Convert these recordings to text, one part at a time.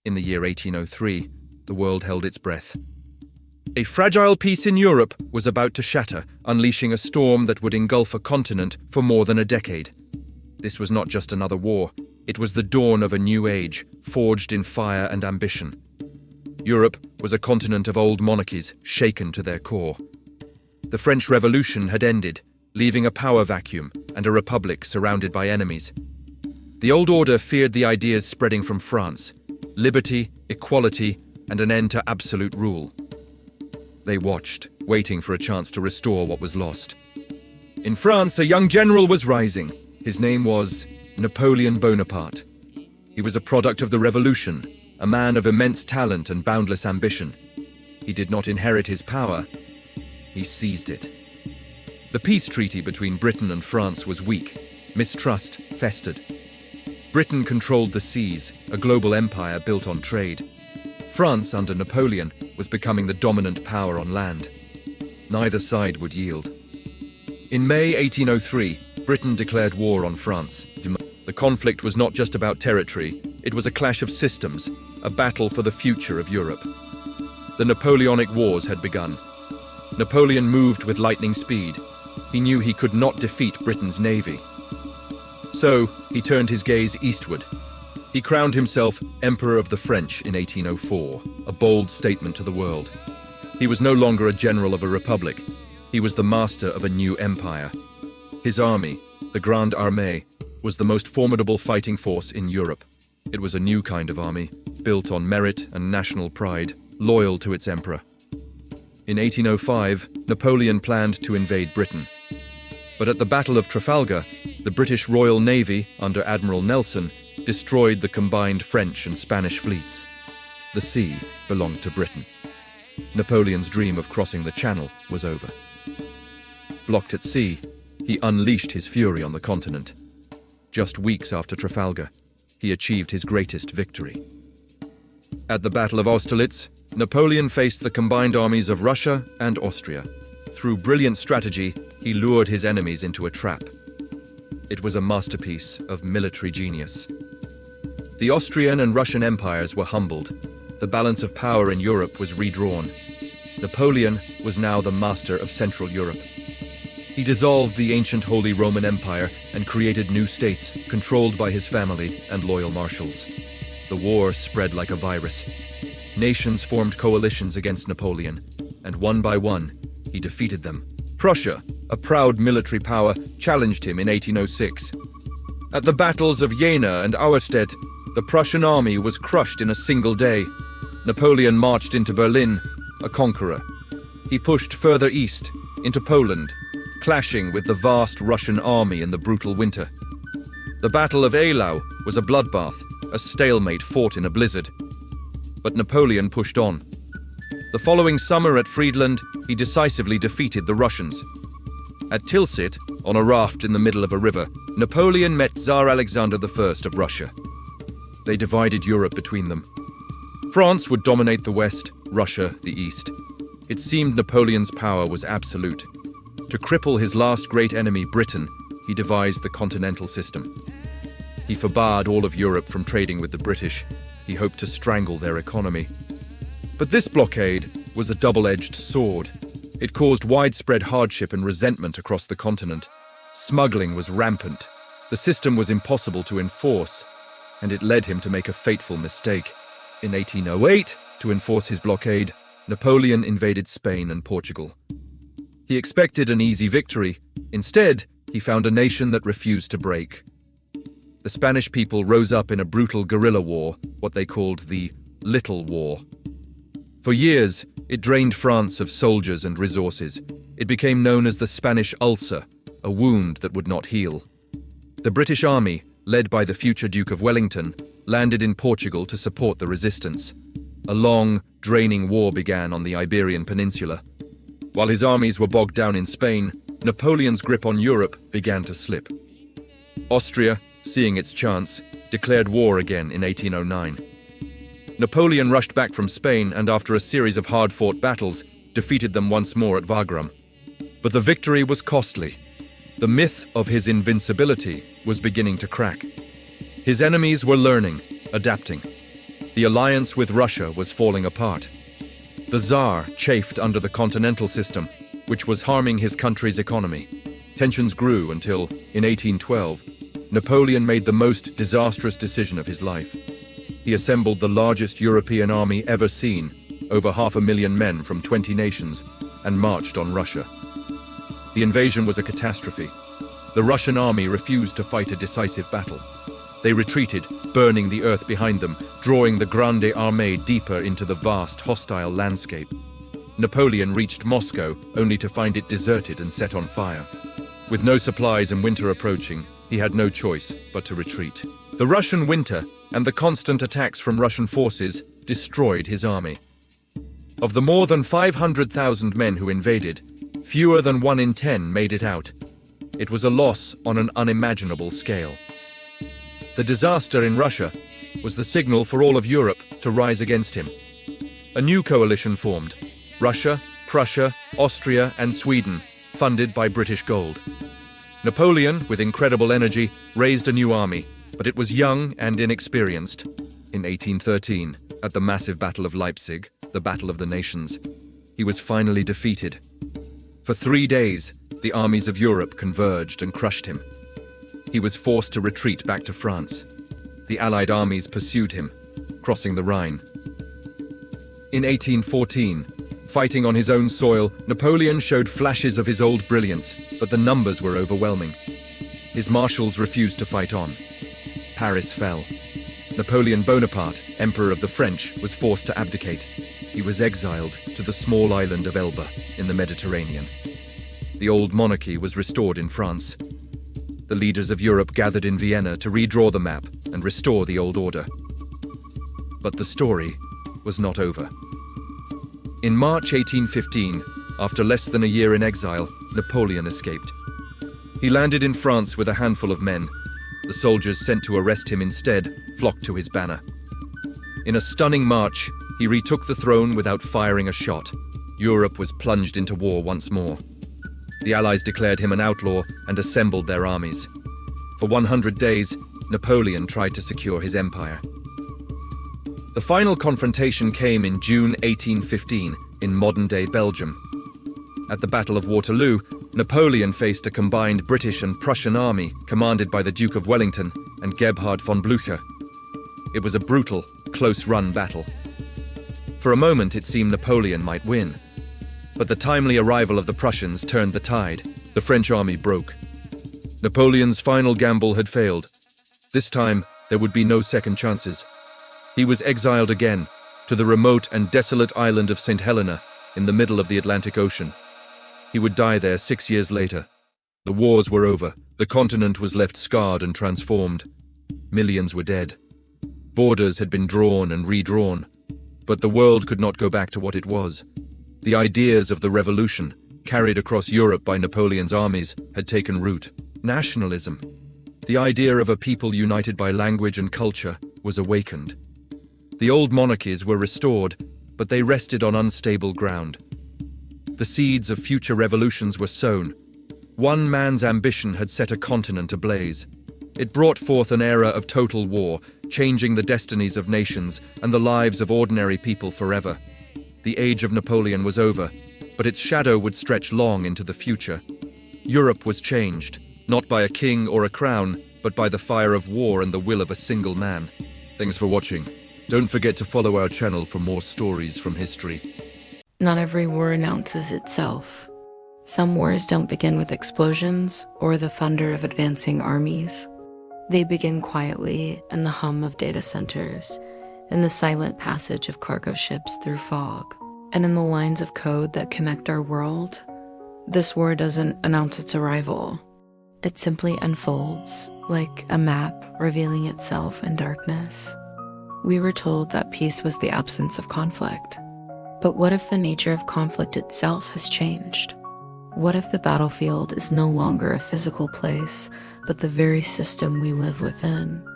in the year 1803, the world held its breath. A fragile peace in Europe was about to shatter, unleashing a storm that would engulf a continent for more than a decade. This was not just another war, it was the dawn of a new age, forged in fire and ambition. Europe was a continent of old monarchies, shaken to their core. The French Revolution had ended, leaving a power vacuum and a republic surrounded by enemies. The old order feared the ideas spreading from France: liberty, equality, and an end to absolute rule. They watched, waiting for a chance to restore what was lost. In France, a young general was rising. His name was Napoleon Bonaparte. He was a product of the Revolution, a man of immense talent and boundless ambition. He did not inherit his power, he seized it. The peace treaty between Britain and France was weak. Mistrust festered. Britain controlled the seas, a global empire built on trade. France, under Napoleon, was becoming the dominant power on land. Neither side would yield. In May 1803, Britain declared war on France. The conflict was not just about territory, it was a clash of systems, a battle for the future of Europe. The Napoleonic Wars had begun. Napoleon moved with lightning speed. He knew he could not defeat Britain's navy. So, he turned his gaze eastward. He crowned himself Emperor of the French in 1804, a bold statement to the world. He was no longer a general of a republic. He was the master of a new empire. His army, the Grande Armée, was the most formidable fighting force in Europe. It was a new kind of army, built on merit and national pride, loyal to its emperor. In 1805, Napoleon planned to invade Britain. But at the Battle of Trafalgar, the British Royal Navy, under Admiral Nelson, destroyed the combined French and Spanish fleets. The sea belonged to Britain. Napoleon's dream of crossing the Channel was over. Blocked at sea, he unleashed his fury on the continent. Just weeks after Trafalgar, he achieved his greatest victory. At the Battle of Austerlitz, Napoleon faced the combined armies of Russia and Austria. Through brilliant strategy, he lured his enemies into a trap. It was a masterpiece of military genius. The Austrian and Russian empires were humbled. The balance of power in Europe was redrawn. Napoleon was now the master of Central Europe. He dissolved the ancient Holy Roman Empire and created new states controlled by his family and loyal marshals. The war spread like a virus. Nations formed coalitions against Napoleon, and one by one, he defeated them. Prussia, a proud military power, challenged him in 1806. At the battles of Jena and Auerstedt, the Prussian army was crushed in a single day. Napoleon marched into Berlin, a conqueror. He pushed further east, into Poland, clashing with the vast Russian army in the brutal winter. The Battle of Eylau was a bloodbath, a stalemate fought in a blizzard. But Napoleon pushed on. The following summer at Friedland, he decisively defeated the Russians. At Tilsit, on a raft in the middle of a river, Napoleon met Tsar Alexander I of Russia. They divided Europe between them. France would dominate the West, Russia the East. It seemed Napoleon's power was absolute. To cripple his last great enemy, Britain, he devised the continental system. He forbade all of Europe from trading with the British. He hoped to strangle their economy. But this blockade was a double-edged sword. It caused widespread hardship and resentment across the continent. Smuggling was rampant. The system was impossible to enforce, and it led him to make a fateful mistake. In 1808, to enforce his blockade, Napoleon invaded Spain and Portugal. He expected an easy victory. Instead, he found a nation that refused to break. The Spanish people rose up in a brutal guerrilla war, what they called the Little War. For years, it drained France of soldiers and resources. It became known as the Spanish ulcer, a wound that would not heal. The British army, led by the future Duke of Wellington, landed in Portugal to support the resistance. A long, draining war began on the Iberian Peninsula. While his armies were bogged down in Spain, Napoleon's grip on Europe began to slip. Austria, seeing its chance, declared war again in 1809. Napoleon rushed back from Spain and, after a series of hard-fought battles, defeated them once more at Wagram. But the victory was costly. The myth of his invincibility was beginning to crack. His enemies were learning, adapting. The alliance with Russia was falling apart. The Tsar chafed under the continental system, which was harming his country's economy. Tensions grew until, in 1812, Napoleon made the most disastrous decision of his life. He assembled the largest European army ever seen, over 500,000 men from 20 nations, and marched on Russia. The invasion was a catastrophe. The Russian army refused to fight a decisive battle. They retreated, burning the earth behind them, drawing the Grande Armée deeper into the vast, hostile landscape. Napoleon reached Moscow, only to find it deserted and set on fire. With no supplies and winter approaching, he had no choice but to retreat. The Russian winter and the constant attacks from Russian forces destroyed his army. Of the more than 500,000 men who invaded, fewer than 1 in 10 made it out. It was a loss on an unimaginable scale. The disaster in Russia was the signal for all of Europe to rise against him. A new coalition formed: Russia, Prussia, Austria, and Sweden, funded by British gold. Napoleon, with incredible energy, raised a new army, but it was young and inexperienced. In 1813, at the massive Battle of Leipzig, the Battle of the Nations, he was finally defeated. For 3 days, the armies of Europe converged and crushed him. He was forced to retreat back to France. The Allied armies pursued him, crossing the Rhine. In 1814, fighting on his own soil, Napoleon showed flashes of his old brilliance, but the numbers were overwhelming. His marshals refused to fight on. Paris fell. Napoleon Bonaparte, Emperor of the French, was forced to abdicate. He was exiled to the small island of Elba in the Mediterranean. The old monarchy was restored in France. The leaders of Europe gathered in Vienna to redraw the map and restore the old order. But the story was not over. In March 1815, after less than a year in exile, Napoleon escaped. He landed in France with a handful of men. The soldiers sent to arrest him instead flocked to his banner. In a stunning march, he retook the throne without firing a shot. Europe was plunged into war once more. The Allies declared him an outlaw and assembled their armies. For 100 days, Napoleon tried to secure his empire. The final confrontation came in June 1815 in modern-day Belgium. At the Battle of Waterloo, Napoleon faced a combined British and Prussian army commanded by the Duke of Wellington and Gebhard von Blücher. It was a brutal, close-run battle. For a moment, it seemed Napoleon might win. But the timely arrival of the Prussians turned the tide. The French army broke. Napoleon's final gamble had failed. This time, there would be no second chances. He was exiled again, to the remote and desolate island of St. Helena, in the middle of the Atlantic Ocean. He would die there 6 years later. The wars were over. The continent was left scarred and transformed. Millions were dead. Borders had been drawn and redrawn. But the world could not go back to what it was. The ideas of the revolution, carried across Europe by Napoleon's armies, had taken root. Nationalism, the idea of a people united by language and culture, was awakened. The old monarchies were restored, but they rested on unstable ground. The seeds of future revolutions were sown. One man's ambition had set a continent ablaze. It brought forth an era of total war, changing the destinies of nations and the lives of ordinary people forever. The age of Napoleon was over, but its shadow would stretch long into the future. Europe was changed, not by a king or a crown, but by the fire of war and the will of a single man. Thanks for watching. Don't forget to follow our channel for more stories from history. Not every war announces itself. Some wars don't begin with explosions or the thunder of advancing armies. They begin quietly in the hum of data centers, in the silent passage of cargo ships through fog, and in the lines of code that connect our world. This war doesn't announce its arrival. It simply unfolds, like a map revealing itself in darkness. We were told that peace was the absence of conflict. But what if the nature of conflict itself has changed? What if the battlefield is no longer a physical place, but the very system we live within?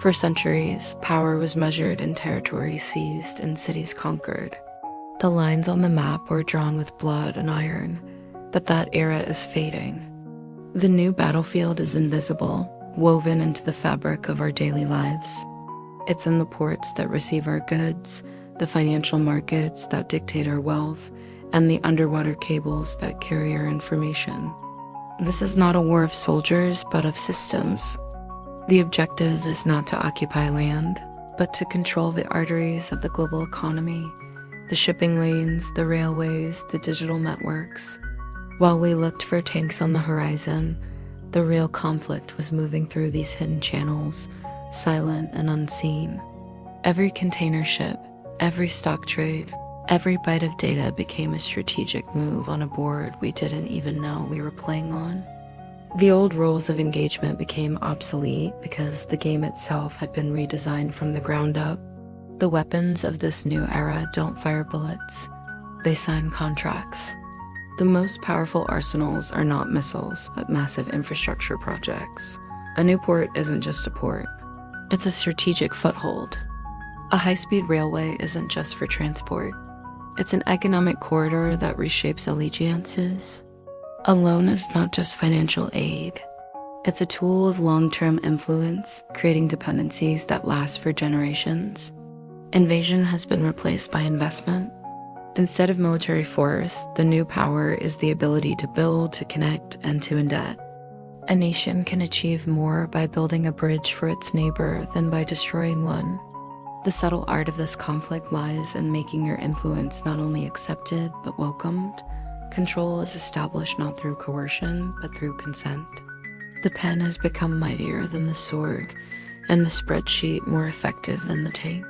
For centuries, power was measured in territories seized and cities conquered. The lines on the map were drawn with blood and iron, but that era is fading. The new battlefield is invisible, woven into the fabric of our daily lives. It's in the ports that receive our goods, the financial markets that dictate our wealth, and the underwater cables that carry our information. This is not a war of soldiers, but of systems. The objective is not to occupy land, but to control the arteries of the global economy, the shipping lanes, the railways, the digital networks. While we looked for tanks on the horizon, the real conflict was moving through these hidden channels, silent and unseen. Every container ship, every stock trade, every byte of data became a strategic move on a board we didn't even know we were playing on. The old rules of engagement became obsolete because the game itself had been redesigned from the ground up. The weapons of this new era don't fire bullets, they sign contracts. The most powerful arsenals are not missiles, but massive infrastructure projects. A new port isn't just a port, it's a strategic foothold. A high-speed railway isn't just for transport. It's an economic corridor that reshapes allegiances. A loan is not just financial aid. It's a tool of long-term influence, creating dependencies that last for generations. Invasion has been replaced by investment. Instead of military force, the new power is the ability to build, to connect, and to indebt. A nation can achieve more by building a bridge for its neighbor than by destroying one. The subtle art of this conflict lies in making your influence not only accepted, but welcomed. Control is established not through coercion, but through consent. The pen has become mightier than the sword, and the spreadsheet more effective than the tank.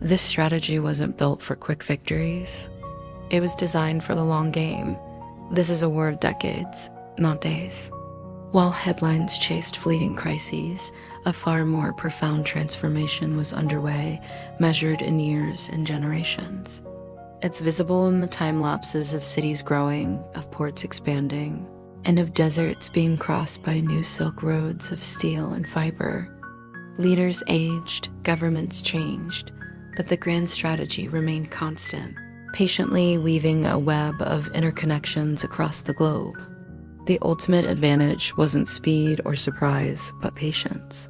This strategy wasn't built for quick victories. It was designed for the long game. This is a war of decades, not days. While headlines chased fleeting crises, a far more profound transformation was underway, measured in years and generations. It's visible in the time lapses of cities growing, of ports expanding, and of deserts being crossed by new silk roads of steel and fiber. Leaders aged, governments changed, but the grand strategy remained constant, patiently weaving a web of interconnections across the globe. The ultimate advantage wasn't speed or surprise, but patience.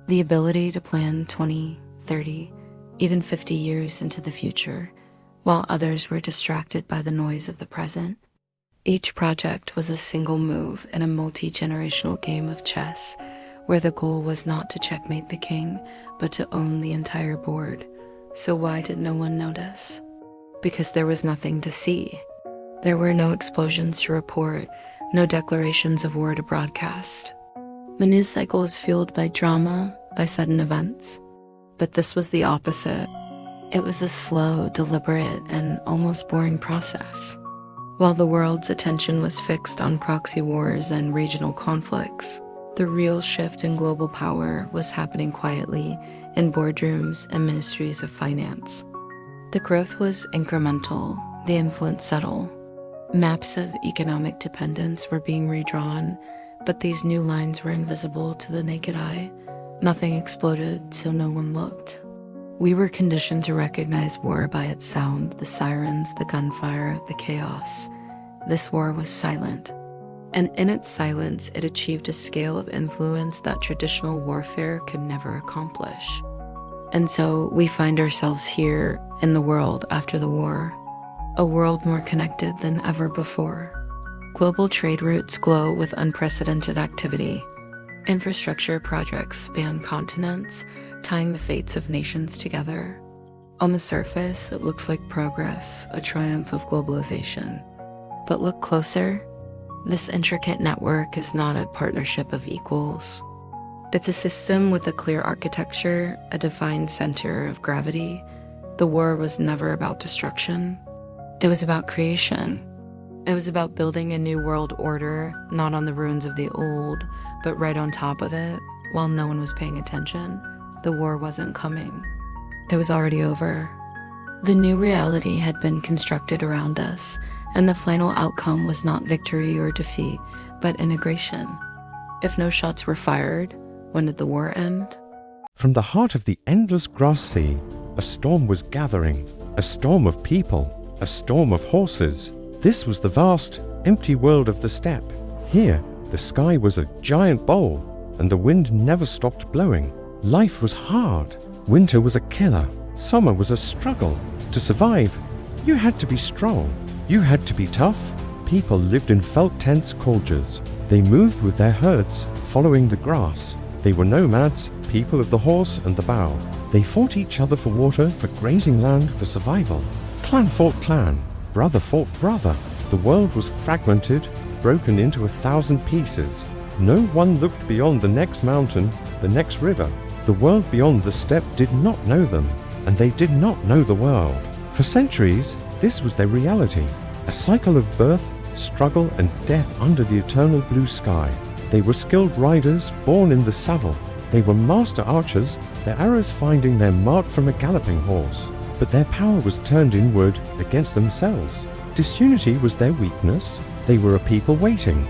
The ability to plan 20, 30, even 50 years into the future, while others were distracted by the noise of the present. Each project was a single move in a multi-generational game of chess, where the goal was not to checkmate the king, but to own the entire board. So why did no one notice? Because there was nothing to see. There were no explosions to report, no declarations of war to broadcast. The news cycle was fueled by drama, by sudden events. But this was the opposite. It was a slow, deliberate, and almost boring process. While the world's attention was fixed on proxy wars and regional conflicts, the real shift in global power was happening quietly in boardrooms and ministries of finance. The growth was incremental, the influence subtle. Maps of economic dependence were being redrawn, but these new lines were invisible to the naked eye. Nothing exploded, so no one looked. We were conditioned to recognize war by its sound, the sirens, the gunfire, the chaos. This war was silent. And in its silence, it achieved a scale of influence that traditional warfare could never accomplish. And so we find ourselves here in the world after the war. A world more connected than ever before. Global trade routes glow with unprecedented activity. Infrastructure projects span continents, tying the fates of nations together. On the surface, it looks like progress, a triumph of globalization. But look closer. This intricate network is not a partnership of equals. It's a system with a clear architecture, a defined center of gravity. The war was never about destruction. It was about creation. It was about building a new world order, not on the ruins of the old, but right on top of it. While no one was paying attention, the war wasn't coming. It was already over. The new reality had been constructed around us, and the final outcome was not victory or defeat, but integration. If no shots were fired, when did the war end? From the heart of the endless grass sea, a storm was gathering, a storm of people, a storm of horses. This was the vast, empty world of the steppe. Here, the sky was a giant bowl, and the wind never stopped blowing. Life was hard. Winter was a killer. Summer was a struggle. To survive, you had to be strong. You had to be tough. People lived in felt tents called jas. They moved with their herds, following the grass. They were nomads, people of the horse and the bow. They fought each other for water, for grazing land, for survival. Clan fought clan. Brother fought brother. The world was fragmented, broken into 1,000 pieces. No one looked beyond the next mountain, the next river. The world beyond the steppe did not know them, and they did not know the world. For centuries, this was their reality. A cycle of birth, struggle, and death under the eternal blue sky. They were skilled riders, born in the saddle. They were master archers, their arrows finding their mark from a galloping horse. But their power was turned inward against themselves. Disunity was their weakness. They were a people waiting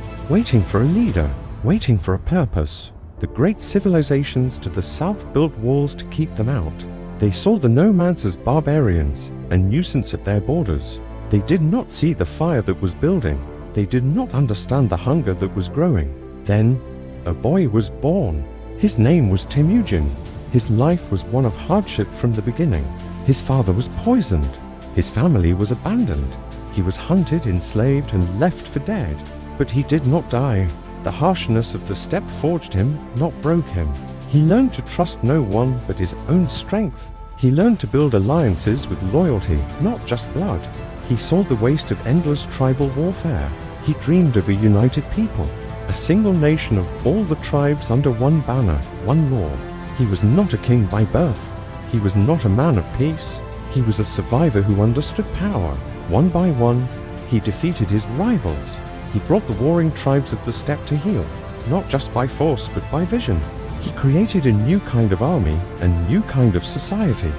for a leader, waiting for a purpose. The great civilizations to the south built walls to keep them out. They saw the nomads as barbarians, a nuisance at their borders. They did not see the fire that was building. They did not understand the hunger that was growing. Then, a boy was born. His name was Temujin. His life was one of hardship from the beginning. His father was poisoned. His family was abandoned. He was hunted, enslaved, and left for dead. But he did not die. The harshness of the steppe forged him, not broke him. He learned to trust no one but his own strength. He learned to build alliances with loyalty, not just blood. He saw the waste of endless tribal warfare. He dreamed of a united people, a single nation of all the tribes under one banner, one law. He was not a king by birth. He was not a man of peace. He was a survivor who understood power. One by one, he defeated his rivals. He brought the warring tribes of the steppe to heel, not just by force but by vision. He created a new kind of army, a new kind of society.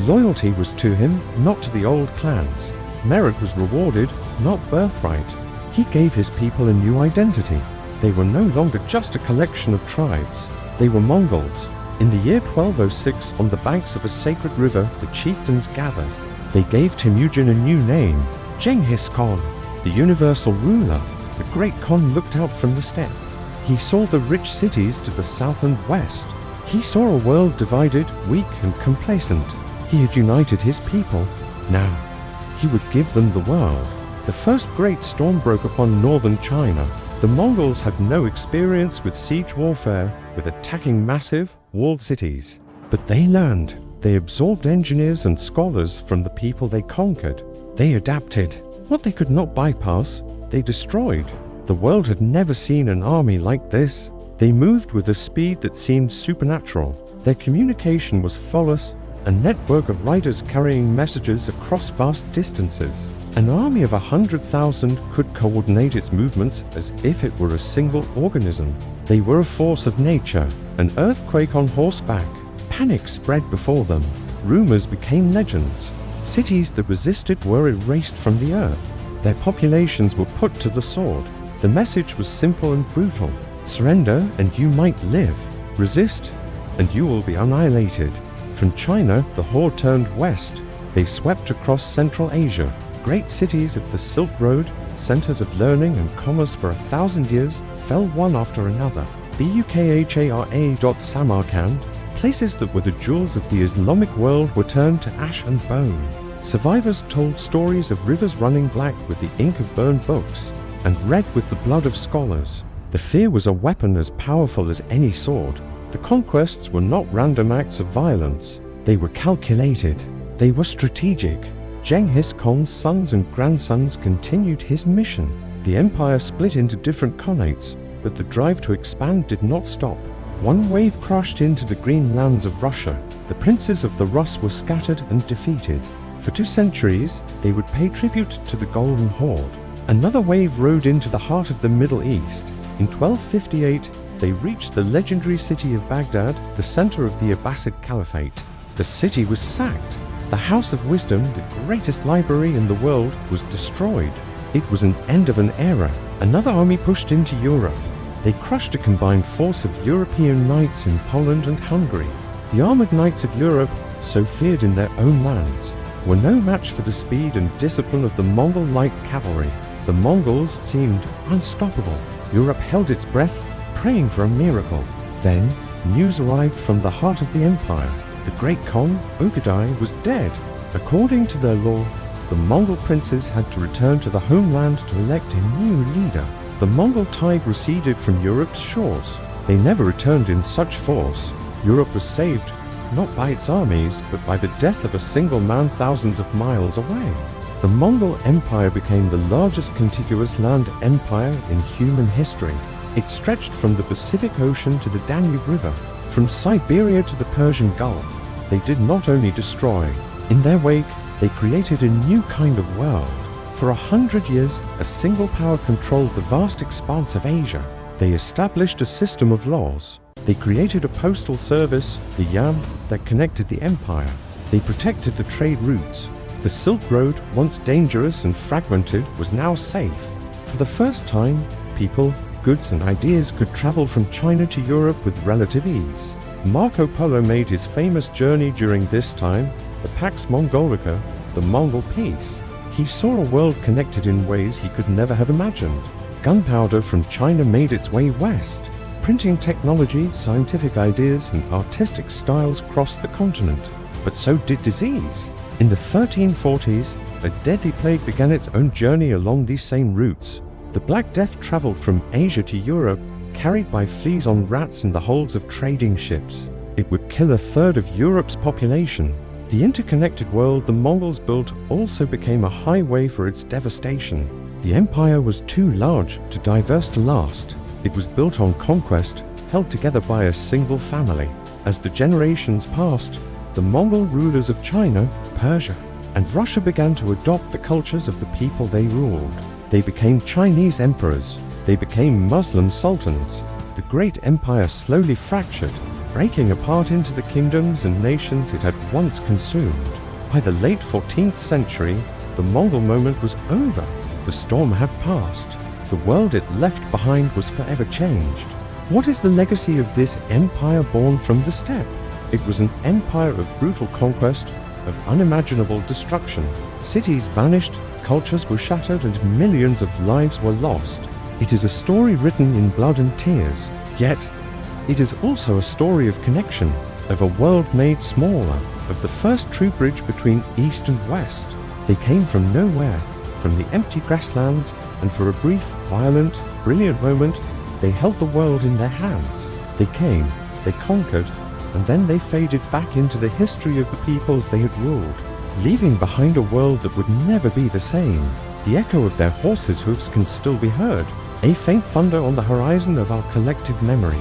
Loyalty was to him, not to the old clans. Merit was rewarded, not birthright. He gave his people a new identity. They were no longer just a collection of tribes. They were Mongols. In the year 1206, on the banks of a sacred river, the chieftains gathered. They gave Temujin a new name, Genghis Khan, the universal ruler. The great Khan looked out from the steppe. He saw the rich cities to the south and west. He saw a world divided, weak and complacent. He had united his people. Now, he would give them the world. The first great storm broke upon northern China. The Mongols had no experience with siege warfare, with attacking massive, walled cities. But they learned. They absorbed engineers and scholars from the people they conquered. They adapted. What they could not bypass, they destroyed. The world had never seen an army like this. They moved with a speed that seemed supernatural. Their communication was flawless, a network of riders carrying messages across vast distances. An army of 100,000 could coordinate its movements as if it were a single organism. They were a force of nature, an earthquake on horseback. Panic spread before them. Rumors became legends. Cities that resisted were erased from the earth. Their populations were put to the sword. The message was simple and brutal. Surrender and you might live. Resist and you will be annihilated. From China, the horde turned west. They swept across Central Asia. Great cities of the Silk Road, centers of learning and commerce for 1,000 years, fell one after another. Bukhara. Places that were the jewels of the Islamic world were turned to ash and bone. Survivors told stories of rivers running black with the ink of burned books, and red with the blood of scholars. The fear was a weapon as powerful as any sword. The conquests were not random acts of violence. They were calculated. They were strategic. Genghis Khan's sons and grandsons continued his mission. The empire split into different khanates, but the drive to expand did not stop. One wave crashed into the green lands of Russia. The princes of the Rus were scattered and defeated. For 2 centuries, they would pay tribute to the Golden Horde. Another wave rode into the heart of the Middle East. In 1258, they reached the legendary city of Baghdad, the center of the Abbasid Caliphate. The city was sacked. The House of Wisdom, the greatest library in the world, was destroyed. It was an end of an era. Another army pushed into Europe. They crushed a combined force of European knights in Poland and Hungary. The armored knights of Europe, so feared in their own lands, were no match for the speed and discipline of the Mongol light cavalry. The Mongols seemed unstoppable. Europe held its breath, praying for a miracle. Then, news arrived from the heart of the empire. The great Khan, Ögedei, was dead. According to their law, the Mongol princes had to return to the homeland to elect a new leader. The Mongol tide receded from Europe's shores. They never returned in such force. Europe was saved, not by its armies, but by the death of a single man thousands of miles away. The Mongol Empire became the largest contiguous land empire in human history. It stretched from the Pacific Ocean to the Danube River, from Siberia to the Persian Gulf. They did not only destroy. In their wake, they created a new kind of world. For 100 years, a single power controlled the vast expanse of Asia. They established a system of laws. They created a postal service, the Yam, that connected the empire. They protected the trade routes. The Silk Road, once dangerous and fragmented, was now safe. For the first time, people, goods and ideas could travel from China to Europe with relative ease. Marco Polo made his famous journey during this time, the Pax Mongolica, the Mongol Peace. He saw a world connected in ways he could never have imagined. Gunpowder from China made its way west. Printing technology, scientific ideas, and artistic styles crossed the continent. But so did disease. In the 1340s, a deadly plague began its own journey along these same routes. The Black Death traveled from Asia to Europe, carried by fleas on rats in the holds of trading ships. It would kill a third of Europe's population. The interconnected world the Mongols built also became a highway for its devastation. The empire was too large, too diverse to last. It was built on conquest, held together by a single family. As the generations passed, the Mongol rulers of China, Persia, and Russia began to adopt the cultures of the people they ruled. They became Chinese emperors. They became Muslim sultans. The great empire slowly fractured, breaking apart into the kingdoms and nations it had once consumed. By the late 14th century, the Mongol moment was over. The storm had passed. The world it left behind was forever changed. What is the legacy of this empire born from the steppe? It was an empire of brutal conquest, of unimaginable destruction. Cities vanished, cultures were shattered, and millions of lives were lost. It is a story written in blood and tears. Yet, it is also a story of connection, of a world made smaller, of the first true bridge between East and West. They came from nowhere, from the empty grasslands, and for a brief, violent, brilliant moment, they held the world in their hands. They came, they conquered, and then they faded back into the history of the peoples they had ruled, leaving behind a world that would never be the same. The echo of their horses' hoofs can still be heard, a faint thunder on the horizon of our collective memory.